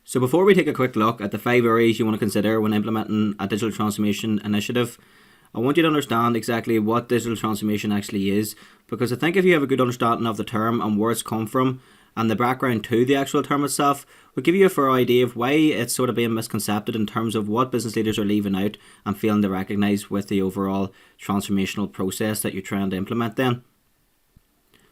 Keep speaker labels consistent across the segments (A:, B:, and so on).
A: So before we take a quick look at the 5 areas you want to consider when implementing a digital transformation initiative, I want you to understand exactly what digital transformation actually is, because I think if you have a good understanding of the term and where it's come from and the background to the actual term itself, will give you a fair idea of why it's sort of being misconcepted in terms of what business leaders are leaving out and failing to recognise with the overall transformational process that you're trying to implement then.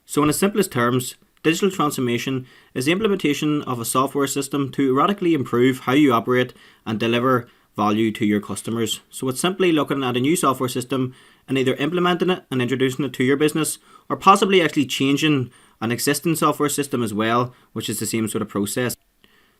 A: So in the simplest terms, digital transformation is the implementation of a software system to radically improve how you operate and deliver value to your customers. So it's simply looking at a new software system and either implementing it and introducing it to your business, or possibly actually changing an existing software system as well, which is the same sort of process.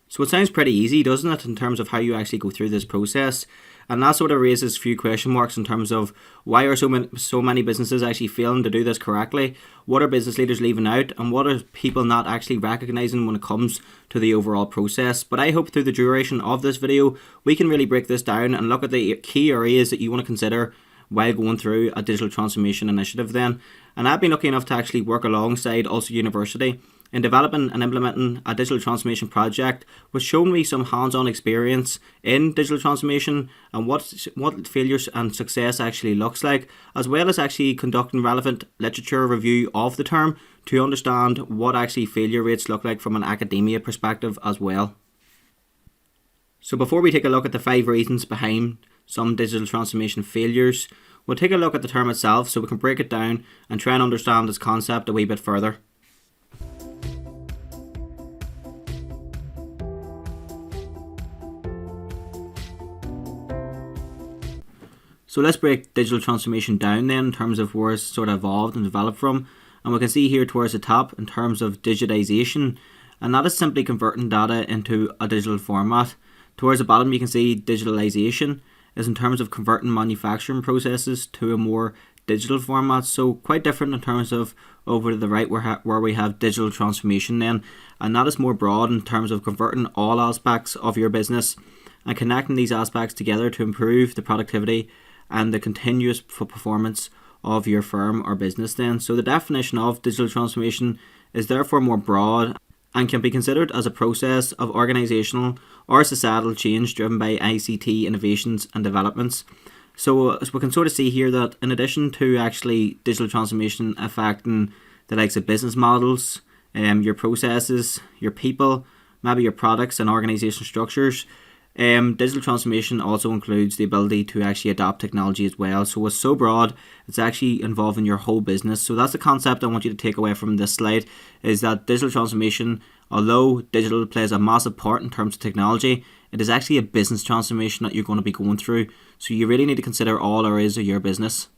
A: So it sounds pretty easy, doesn't it, in terms of how you actually go through this process? And that sort of raises a few question marks in terms of why are so many businesses actually failing to do this correctly? What are business leaders leaving out? And what are people not actually recognising when it comes to the overall process? But I hope through the duration of this video, we can really break this down and look at the key areas that you want to consider while going through a digital transformation initiative then. And I've been lucky enough to actually work alongside Ulster University in developing and implementing a digital transformation project, which showed me some hands-on experience in digital transformation and what failures and success actually looks like, as well as actually conducting relevant literature review of the term to understand what actually failure rates look like from an academia perspective as well. So before we take a look at the 5 reasons behind some digital transformation failures, we'll take a look at the term itself so we can break it down and try and understand this concept a wee bit further. So let's break digital transformation down then in terms of where it's sort of evolved and developed from. And we can see here towards the top in terms of digitisation, and that is simply converting data into a digital format. Towards the bottom you can see digitalisation is in terms of converting manufacturing processes to a more digital format. So quite different in terms of over to the right where we have digital transformation then, and that is more broad in terms of converting all aspects of your business and connecting these aspects together to improve the productivity and the continuous performance of your firm or business then. So the definition of digital transformation is therefore more broad and can be considered as a process of organisational or societal change driven by ICT innovations and developments. So we can sort of see here that in addition to actually digital transformation affecting the likes of business models, your processes, your people, maybe your products and organisation structures, digital transformation also includes the ability to actually adopt technology as well. So it's so broad, it's actually involving your whole business. So that's the concept I want you to take away from this slide, is that digital transformation, although digital plays a massive part in terms of technology, it is actually a business transformation that you're going to be going through. So you really need to consider all areas of your business.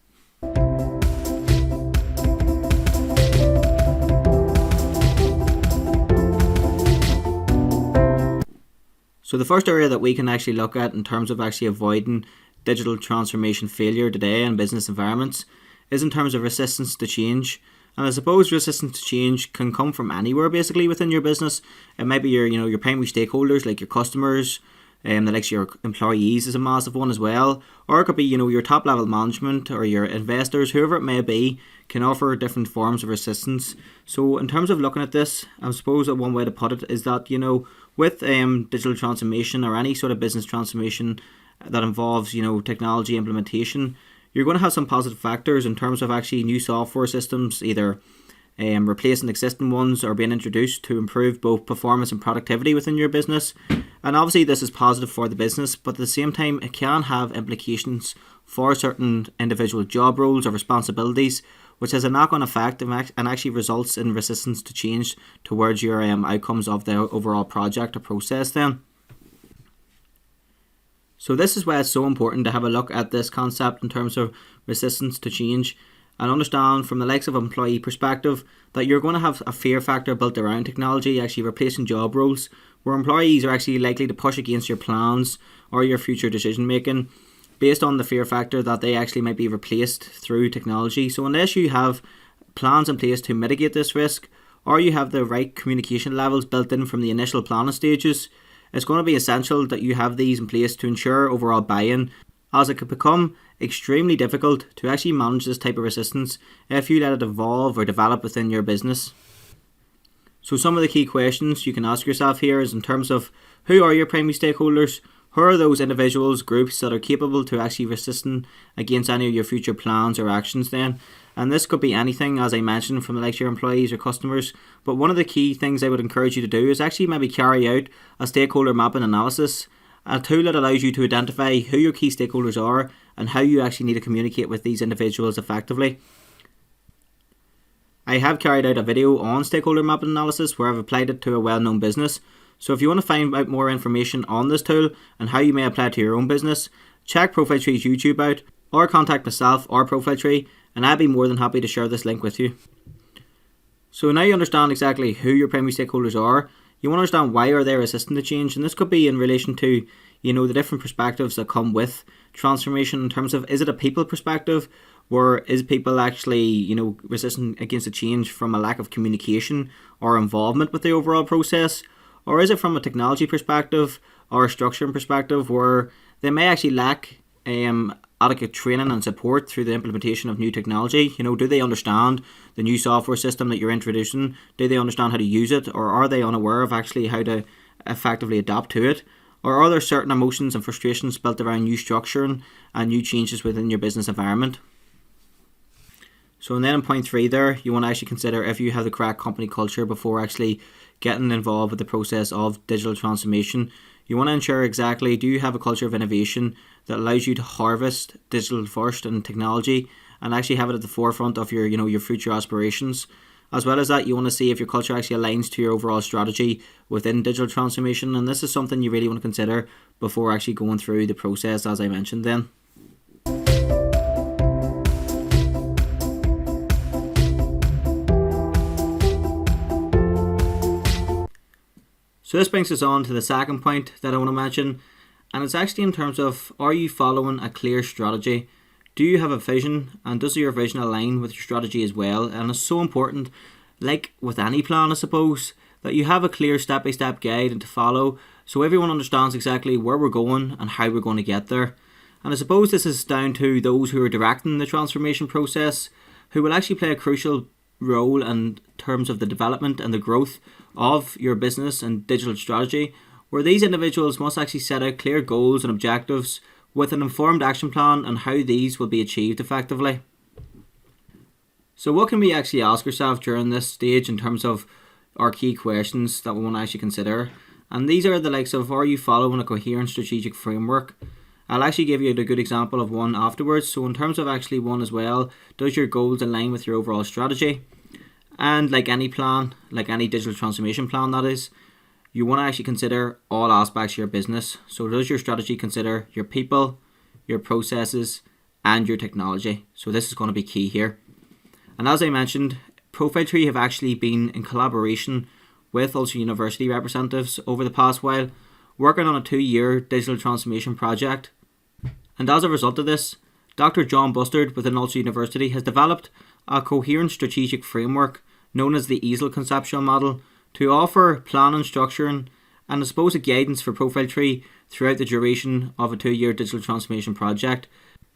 A: So the first area that we can actually look at in terms of actually avoiding digital transformation failure today in business environments is in terms of resistance to change. And I suppose resistance to change can come from anywhere basically within your business. It might be your primary stakeholders like your customers, the likes of your employees is a massive one as well. Or it could be your top level management or your investors, whoever it may be, can offer different forms of resistance. So in terms of looking at this, I suppose that one way to put it is that with digital transformation or any sort of business transformation that involves technology implementation, you're going to have some positive factors in terms of actually new software systems either replacing existing ones or being introduced to improve both performance and productivity within your business. And obviously this is positive for the business, but at the same time it can have implications for certain individual job roles or responsibilities, which has a knock-on effect and actually results in resistance to change towards your outcomes of the overall project or process then. So this is why it's so important to have a look at this concept in terms of resistance to change and understand from the likes of employee perspective that you're going to have a fear factor built around technology actually replacing job roles, where employees are actually likely to push against your plans or your future decision making based on the fear factor that they actually might be replaced through technology. So unless you have plans in place to mitigate this risk, or you have the right communication levels built in from the initial planning stages, it's going to be essential that you have these in place to ensure overall buy-in, as it could become extremely difficult to actually manage this type of resistance if you let it evolve or develop within your business. So some of the key questions you can ask yourself here is in terms of Who are your primary stakeholders? Who are those individuals, groups that are capable to actually resisting against any of your future plans or actions then? And this could be anything, as I mentioned, from the likes of your employees or customers. But one of the key things I would encourage you to do is actually maybe carry out a stakeholder mapping analysis, a tool that allows you to identify who your key stakeholders are and how you actually need to communicate with these individuals effectively. I have carried out a video on stakeholder mapping analysis where I've applied it to a well-known business. So if you want to find out more information on this tool and how you may apply it to your own business, check Profile Tree's YouTube out or contact myself or Profile Tree, and I'd be more than happy to share this link with you. So now you understand exactly who your primary stakeholders are. You want to understand why are they resisting the change, and this could be in relation to the different perspectives that come with transformation in terms of, is it a people perspective, or is people actually resisting against a change from a lack of communication or involvement with the overall process? Or is it from a technology perspective or a structuring perspective where they may actually lack adequate training and support through the implementation of new technology? Do they understand the new software system that you're introducing? Do they understand how to use it? Or are they unaware of actually how to effectively adapt to it? Or are there certain emotions and frustrations built around new structuring and new changes within your business environment? So and then in point 3 there, you want to actually consider if you have the correct company culture before actually getting involved with the process of digital transformation. You want to ensure exactly, do you have a culture of innovation that allows you to harvest digital first and technology and actually have it at the forefront of your future aspirations? As well as that, you want to see if your culture actually aligns to your overall strategy within digital transformation, and this is something you really want to consider before actually going through the process, as I mentioned then. So this brings us on to the second point that I want to mention, and it's actually in terms of, are you following a clear strategy? Do you have a vision, and does your vision align with your strategy as well? And it's so important, like with any plan I suppose, that you have a clear step-by-step guide to follow so everyone understands exactly where we're going and how we're going to get there. And I suppose this is down to those who are directing the transformation process, who will actually play a crucial role in terms of the development and the growth of your business and digital strategy, where these individuals must actually set out clear goals and objectives with an informed action plan on how these will be achieved effectively. So what can we actually ask ourselves during this stage in terms of our key questions that we want to actually consider? And these are the likes of, are you following a coherent strategic framework? I'll actually give you a good example of one afterwards. So in terms of actually one as well, does your goals align with your overall strategy? And like any plan, like any digital transformation plan that is, you want to actually consider all aspects of your business. So does your strategy consider your people, your processes, and your technology? So this is going to be key here. And as I mentioned, Profile Tree have actually been in collaboration with Ulster University representatives over the past while, working on a 2-year digital transformation project. And as a result of this, Dr. John Bustard within Ulster University has developed a coherent strategic framework known as the EASL conceptual model to offer planning, structuring, and I suppose a guidance for Profile Tree throughout the duration of a 2-year digital transformation project.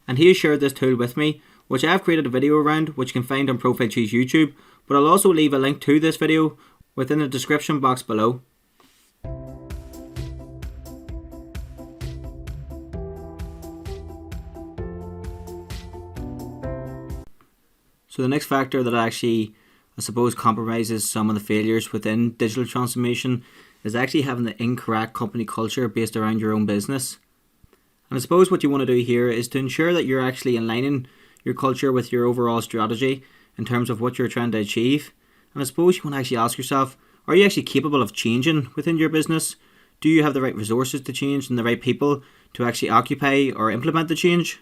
A: And he has shared this tool with me, which I have created a video around, which you can find on Profile Tree's YouTube, but I'll also leave a link to this video within the description box below. So the next factor that actually, I suppose, compromises some of the failures within digital transformation is actually having the incorrect company culture based around your own business. And I suppose what you want to do here is to ensure that you're actually aligning your culture with your overall strategy in terms of what you're trying to achieve. And I suppose you want to actually ask yourself, are you actually capable of changing within your business? Do you have the right resources to change and the right people to actually occupy or implement the change?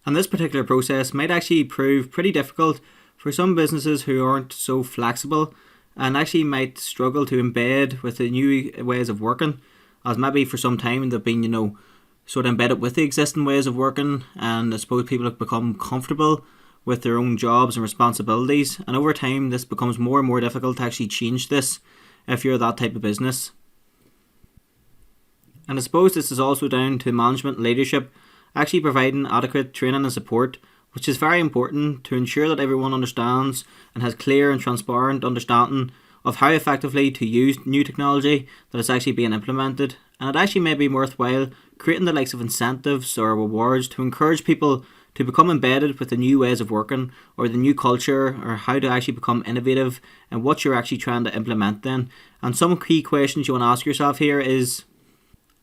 A: And this particular process might actually prove pretty difficult for some businesses who aren't so flexible and actually might struggle to embed with the new ways of working, as maybe for some time they've been, sort of embedded with the existing ways of working, and I suppose people have become comfortable with their own jobs and responsibilities, and over time this becomes more and more difficult to actually change this if you're that type of business. And I suppose this is also down to management and leadership actually providing adequate training and support, which is very important to ensure that everyone understands and has clear and transparent understanding of how effectively to use new technology that is actually being implemented, And it actually may be worthwhile creating the likes of incentives or rewards to encourage people to become embedded with the new ways of working or the new culture, or how to actually become innovative and what you're actually trying to implement then. And some key questions you want to ask yourself here is,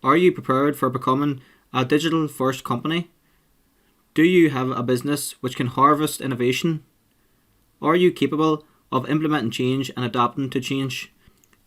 A: are you prepared for becoming a digital first company? Do you have a business which can harvest innovation? Are you capable of implementing change and adapting to change?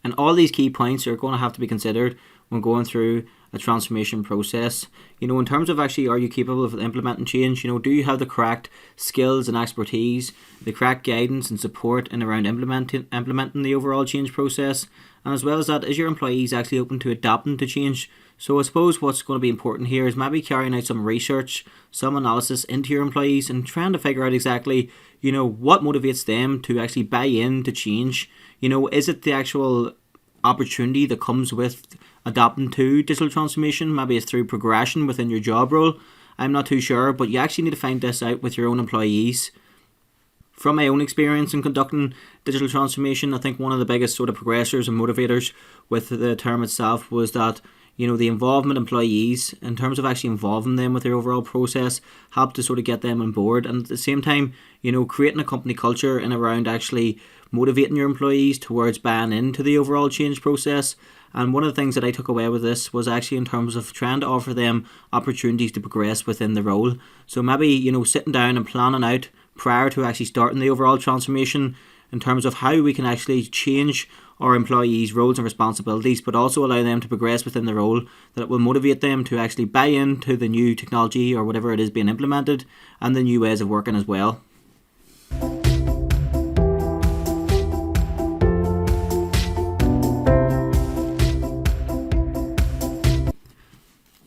A: And all these key points are going to have to be considered when going through a transformation process. In terms of actually, are you capable of implementing change? Do you have the correct skills and expertise, the correct guidance and support in around implementing the overall change process? And as well as that, is your employees actually open to adapting to change? So I suppose what's going to be important here is maybe carrying out some research, some analysis into your employees and trying to figure out exactly, what motivates them to actually buy in to change. Is it the actual opportunity that comes with adapting to digital transformation? Maybe it's through progression within your job role. I'm not too sure, but you actually need to find this out with your own employees. From my own experience in conducting digital transformation, I think one of the biggest sort of progressors and motivators with the term itself was that the involvement employees, in terms of actually involving them with their overall process, helped to sort of get them on board. And at the same time, creating a company culture and around actually motivating your employees towards buying into the overall change process. And one of the things that I took away with this was actually in terms of trying to offer them opportunities to progress within the role. So maybe, sitting down and planning out prior to actually starting the overall transformation in terms of how we can actually change our employees' roles and responsibilities, but also allow them to progress within the role, that will motivate them to actually buy into the new technology or whatever it is being implemented and the new ways of working as well.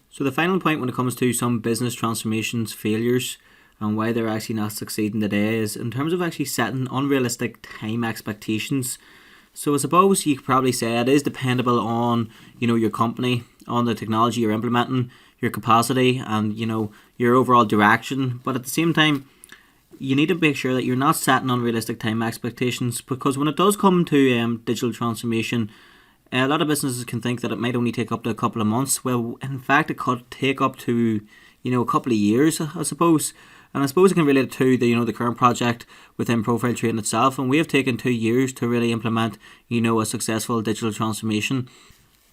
A: So the final point when it comes to some business transformations failures and why they're actually not succeeding today is in terms of actually setting unrealistic time expectations. So I suppose you could probably say it is dependable on, your company, on the technology you're implementing, your capacity and, your overall direction. But at the same time, you need to make sure that you're not setting unrealistic time expectations, because when it does come to digital transformation, a lot of businesses can think that it might only take up to a couple of months. Well, in fact, it could take up to, a couple of years, I suppose. And I suppose it can relate to the current project within profile training itself. And we have taken 2 years to really implement, a successful digital transformation.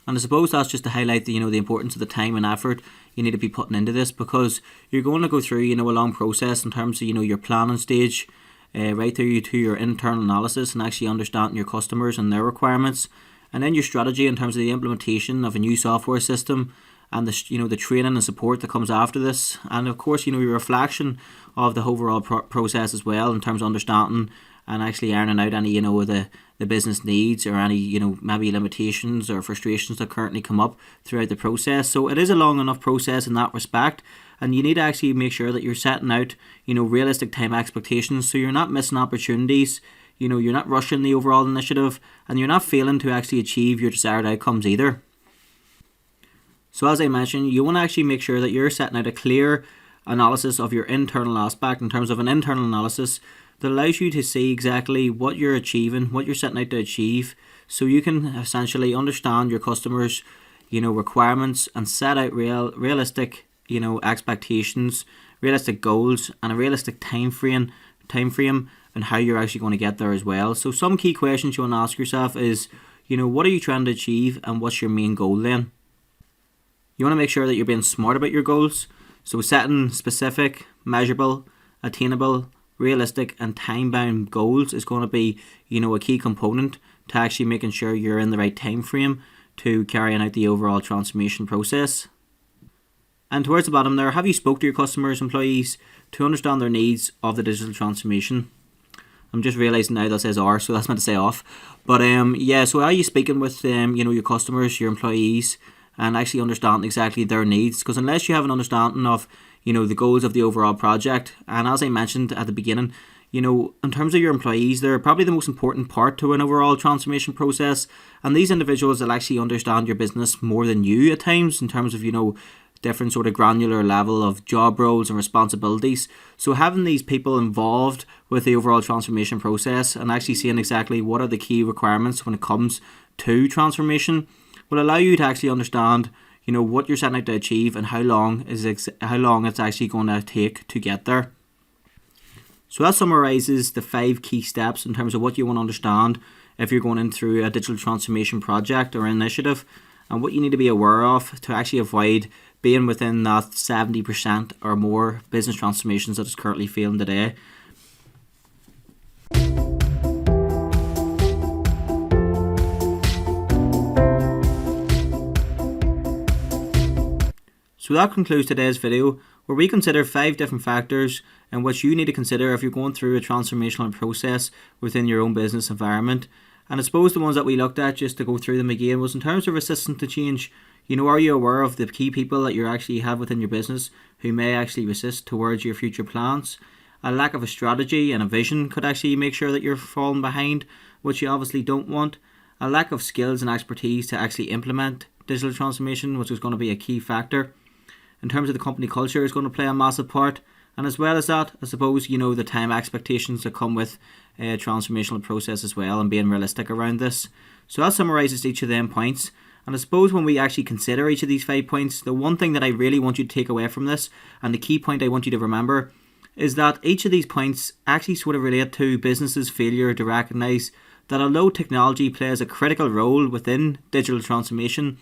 A: And I suppose that's just to highlight the importance of the time and effort you need to be putting into this, because you're going to go through, a long process in terms of, your planning stage, right through to your internal analysis and actually understanding your customers and their requirements. And then your strategy in terms of the implementation of a new software system and the training and support that comes after this. And of course, your reflection of the overall process as well in terms of understanding and actually ironing out any, the business needs or any, maybe limitations or frustrations that currently come up throughout the process. So it is a long enough process in that respect. And you need to actually make sure that you're setting out, realistic time expectations so you're not missing opportunities. You're not rushing the overall initiative and you're not failing to actually achieve your desired outcomes either. So as I mentioned, you want to actually make sure that you're setting out a clear analysis of your internal aspect in terms of an internal analysis that allows you to see exactly what you're achieving, what you're setting out to achieve, so you can essentially understand your customers' requirements and set out realistic expectations, realistic goals and a realistic time frame and how you're actually going to get there as well. So some key questions you want to ask yourself is, what are you trying to achieve and what's your main goal then? You want to make sure that you're being smart about your goals. So setting specific, measurable, attainable, realistic and time-bound goals is going to be, a key component to actually making sure you're in the right time frame to carrying out the overall transformation process. And towards the bottom there, have you spoke to your customers, employees to understand their needs of the digital transformation? I'm just realising now that says are, so that's meant to say off. But so are you speaking with your customers, your employees, and actually understanding exactly their needs? Because unless you have an understanding of, the goals of the overall project, and as I mentioned at the beginning, in terms of your employees, they're probably the most important part to an overall transformation process. And these individuals will actually understand your business more than you at times in terms of, different sort of granular level of job roles and responsibilities. So having these people involved with the overall transformation process and actually seeing exactly what are the key requirements when it comes to transformation will allow you to actually understand, what you're setting out to achieve and how long it's actually going to take to get there. So that summarizes the 5 key steps in terms of what you want to understand if you're going in through a digital transformation project or initiative, and what you need to be aware of to actually avoid being within that 70% or more business transformations that is currently failing today. So that concludes today's video, where we consider 5 different factors in which you need to consider if you're going through a transformational process within your own business environment. And I suppose the ones that we looked at, just to go through them again, was in terms of resistance to change. Are you aware of the key people that you actually have within your business who may actually resist towards your future plans? A lack of a strategy and a vision could actually make sure that you're falling behind, which you obviously don't want. A lack of skills and expertise to actually implement digital transformation, which is going to be a key factor. In terms of the company culture, is going to play a massive part. And as well as that, I suppose, the time expectations that come with a transformational process as well, and being realistic around this. So that summarises each of them points. And I suppose when we actually consider each of these 5 points, the one thing that I really want you to take away from this, and the key point I want you to remember, is that each of these points actually sort of relate to businesses' failure to recognise that although technology plays a critical role within digital transformation,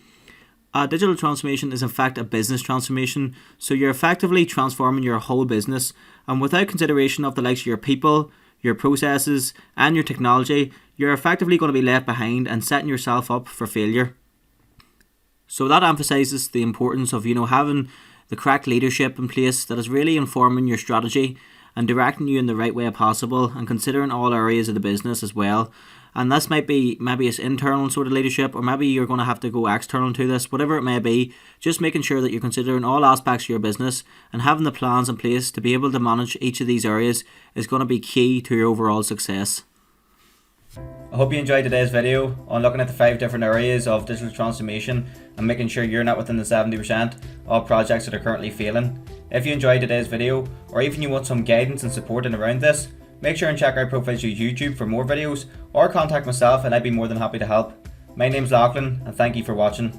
A: digital transformation is in fact a business transformation. So you're effectively transforming your whole business, and without consideration of the likes of your people, your processes and your technology, you're effectively going to be left behind and setting yourself up for failure. So that emphasises the importance of having the correct leadership in place that is really informing your strategy and directing you in the right way possible, and considering all areas of the business as well. And this might be maybe it's internal sort of leadership, or maybe you're going to have to go external to this, whatever it may be. Just making sure that you're considering all aspects of your business and having the plans in place to be able to manage each of these areas is going to be key to your overall success. I hope you enjoyed today's video on looking at the 5 different areas of digital transformation and making sure you're not within the 70% of projects that are currently failing. If you enjoyed today's video, or even you want some guidance and support in around this, make sure and check out Profiles YouTube for more videos, or contact myself and I'd be more than happy to help. My name's Lachlan, and thank you for watching.